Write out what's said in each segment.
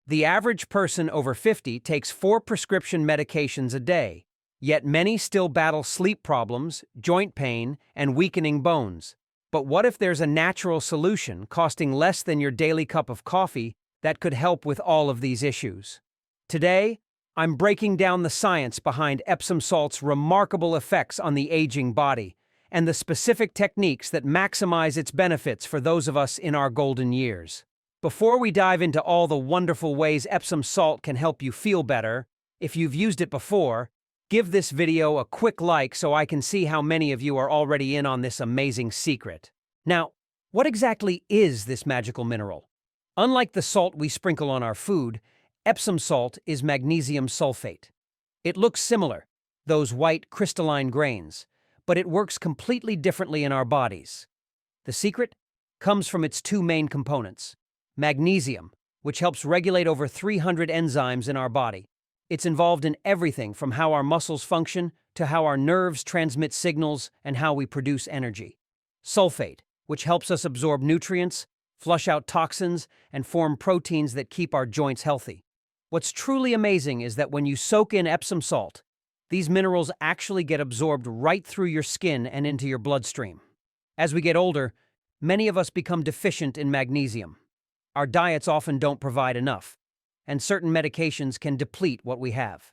The average person over 50 takes 4 prescription medications a day, yet many still battle sleep problems, joint pain, and weakening bones. But what if there's a natural solution costing less than your daily cup of coffee that could help with all of these issues? Today, I'm breaking down the science behind Epsom salt's remarkable effects on the aging body and the specific techniques that maximize its benefits for those of us in our golden years. Before we dive into all the wonderful ways Epsom salt can help you feel better, if you've used it before, give this video a quick like so I can see how many of you are already in on this amazing secret. Now, what exactly is this magical mineral? Unlike the salt we sprinkle on our food, Epsom salt is magnesium sulfate. It looks similar, those white crystalline grains, but it works completely differently in our bodies. The secret comes from its 2 main components. Magnesium, which helps regulate over 300 enzymes in our body. It's involved in everything from how our muscles function to how our nerves transmit signals and how we produce energy. Sulfate, which helps us absorb nutrients, flush out toxins, and form proteins that keep our joints healthy. What's truly amazing is that when you soak in Epsom salt, these minerals actually get absorbed right through your skin and into your bloodstream. As we get older, many of us become deficient in magnesium. Our diets often don't provide enough, and certain medications can deplete what we have.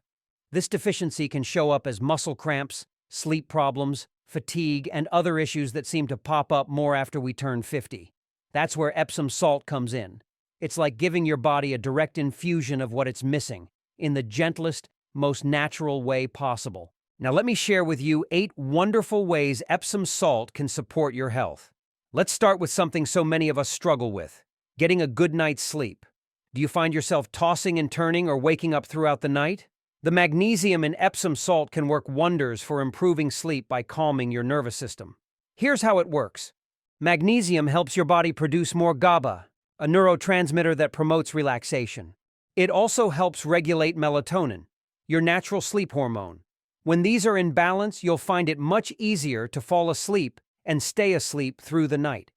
This deficiency can show up as muscle cramps, sleep problems, fatigue, and other issues that seem to pop up more after we turn 50. That's where Epsom salt comes in. It's like giving your body a direct infusion of what it's missing, in the gentlest, most natural way possible. Now let me share with you 8 wonderful ways Epsom salt can support your health. Let's start with something so many of us struggle with: getting a good night's sleep. Do you find yourself tossing and turning or waking up throughout the night? The magnesium in Epsom salt can work wonders for improving sleep by calming your nervous system. Here's how it works. Magnesium helps your body produce more GABA, a neurotransmitter that promotes relaxation. It also helps regulate melatonin, your natural sleep hormone. When these are in balance, you'll find it much easier to fall asleep and stay asleep through the night.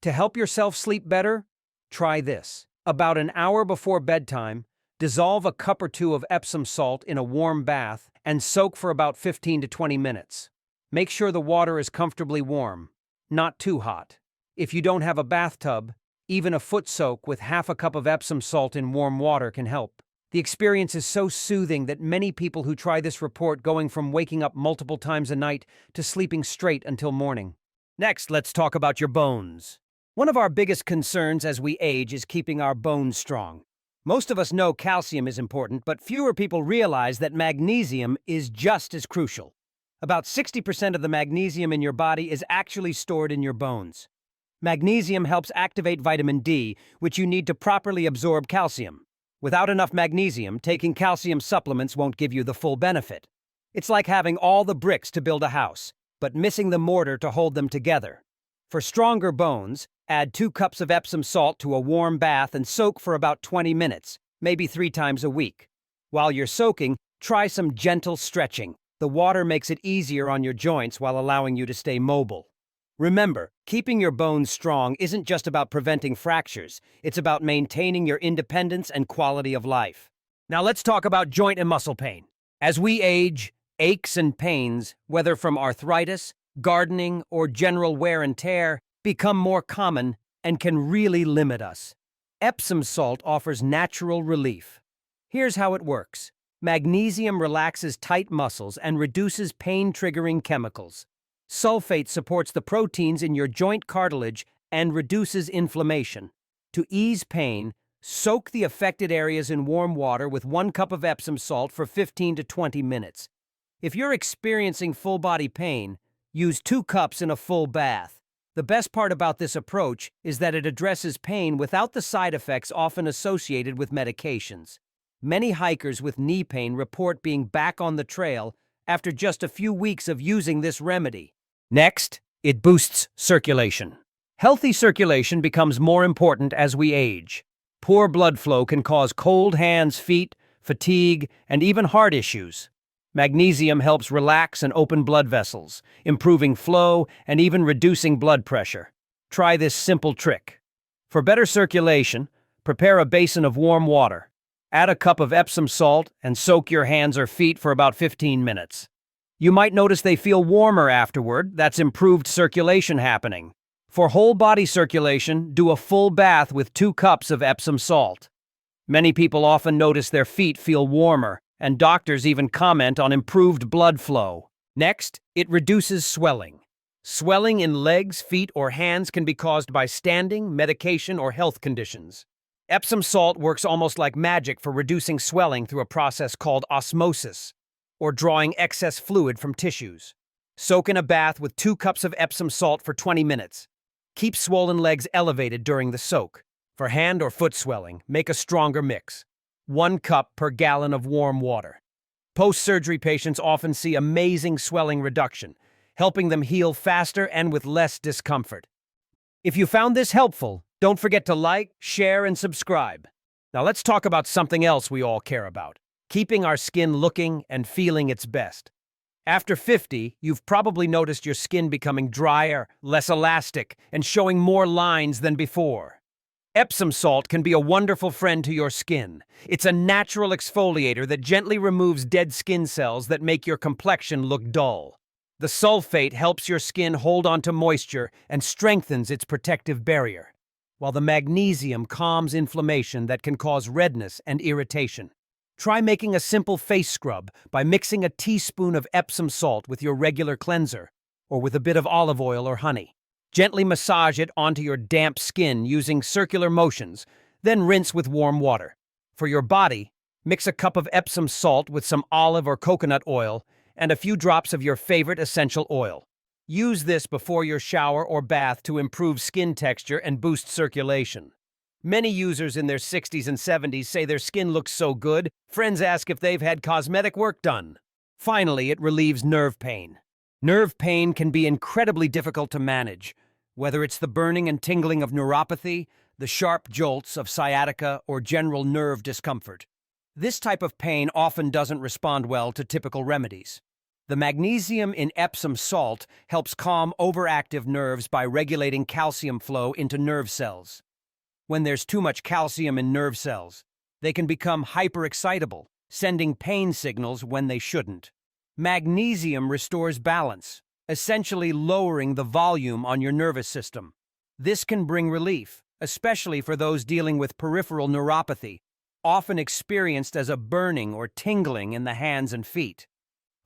To help yourself sleep better, try this. About an hour before bedtime, dissolve a cup or 2 of Epsom salt in a warm bath and soak for about 15 to 20 minutes. Make sure the water is comfortably warm, not too hot. If you don't have a bathtub, even a foot soak with half a cup of Epsom salt in warm water can help. The experience is so soothing that many people who try this report going from waking up multiple times a night to sleeping straight until morning. Next, let's talk about your bones. One of our biggest concerns as we age is keeping our bones strong. Most of us know calcium is important, but fewer people realize that magnesium is just as crucial. About 60% of the magnesium in your body is actually stored in your bones. Magnesium helps activate vitamin D, which you need to properly absorb calcium. Without enough magnesium, taking calcium supplements won't give you the full benefit. It's like having all the bricks to build a house, but missing the mortar to hold them together. For stronger bones, add 2 cups of Epsom salt to a warm bath and soak for about 20 minutes, maybe 3 times a week. While you're soaking, try some gentle stretching. The water makes it easier on your joints while allowing you to stay mobile. Remember, keeping your bones strong isn't just about preventing fractures. It's about maintaining your independence and quality of life. Now let's talk about joint and muscle pain. As we age, aches and pains, whether from arthritis, gardening, or general wear and tear, become more common and can really limit us. Epsom salt offers natural relief. Here's how it works. Magnesium relaxes tight muscles and reduces pain-triggering chemicals. Sulfate supports the proteins in your joint cartilage and reduces inflammation. To ease pain, soak the affected areas in warm water with 1 cup of Epsom salt for 15 to 20 minutes. If you're experiencing full-body pain, use 2 cups in a full bath. The best part about this approach is that it addresses pain without the side effects often associated with medications. Many hikers with knee pain report being back on the trail after just a few weeks of using this remedy. Next, it boosts circulation. Healthy circulation becomes more important as we age. Poor blood flow can cause cold hands, feet, fatigue, and even heart issues. Magnesium helps relax and open blood vessels, improving flow and even reducing blood pressure. Try this simple trick. For better circulation, prepare a basin of warm water. Add a cup of Epsom salt and soak your hands or feet for about 15 minutes. You might notice they feel warmer afterward. That's improved circulation happening. For whole body circulation, do a full bath with 2 cups of Epsom salt. Many people often notice their feet feel warmer, and doctors even comment on improved blood flow. Next, it reduces swelling. Swelling in legs, feet, or hands can be caused by standing, medication, or health conditions. Epsom salt works almost like magic for reducing swelling through a process called osmosis, or drawing excess fluid from tissues. Soak in a bath with 2 cups of Epsom salt for 20 minutes. Keep swollen legs elevated during the soak. For hand or foot swelling, make a stronger mix. 1 cup per gallon of warm water. Post-surgery patients often see amazing swelling reduction, helping them heal faster and with less discomfort. If you found this helpful, don't forget to like, share, and subscribe. Now let's talk about something else we all care about: keeping our skin looking and feeling its best. After 50, you've probably noticed your skin becoming drier, less elastic, and showing more lines than before. Epsom salt can be a wonderful friend to your skin. It's a natural exfoliator that gently removes dead skin cells that make your complexion look dull. The sulfate helps your skin hold onto moisture and strengthens its protective barrier, while the magnesium calms inflammation that can cause redness and irritation. Try making a simple face scrub by mixing a teaspoon of Epsom salt with your regular cleanser, or with a bit of olive oil or honey. Gently massage it onto your damp skin using circular motions, then rinse with warm water. For your body, mix a cup of Epsom salt with some olive or coconut oil and a few drops of your favorite essential oil. Use this before your shower or bath to improve skin texture and boost circulation. Many users in their 60s and 70s say their skin looks so good, friends ask if they've had cosmetic work done. Finally, it relieves nerve pain. Nerve pain can be incredibly difficult to manage, whether it's the burning and tingling of neuropathy, the sharp jolts of sciatica, or general nerve discomfort. This type of pain often doesn't respond well to typical remedies. The magnesium in Epsom salt helps calm overactive nerves by regulating calcium flow into nerve cells. When there's too much calcium in nerve cells, they can become hyperexcitable, sending pain signals when they shouldn't. Magnesium restores balance, essentially lowering the volume on your nervous system. This can bring relief, especially for those dealing with peripheral neuropathy, often experienced as a burning or tingling in the hands and feet.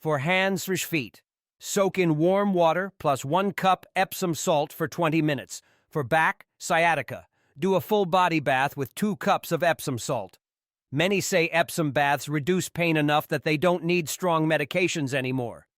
For hands or feet, soak in warm water plus 1 cup Epsom salt for 20 minutes. For back, sciatica, do a full body bath with 2 cups of Epsom salt. Many say Epsom baths reduce pain enough that they don't need strong medications anymore.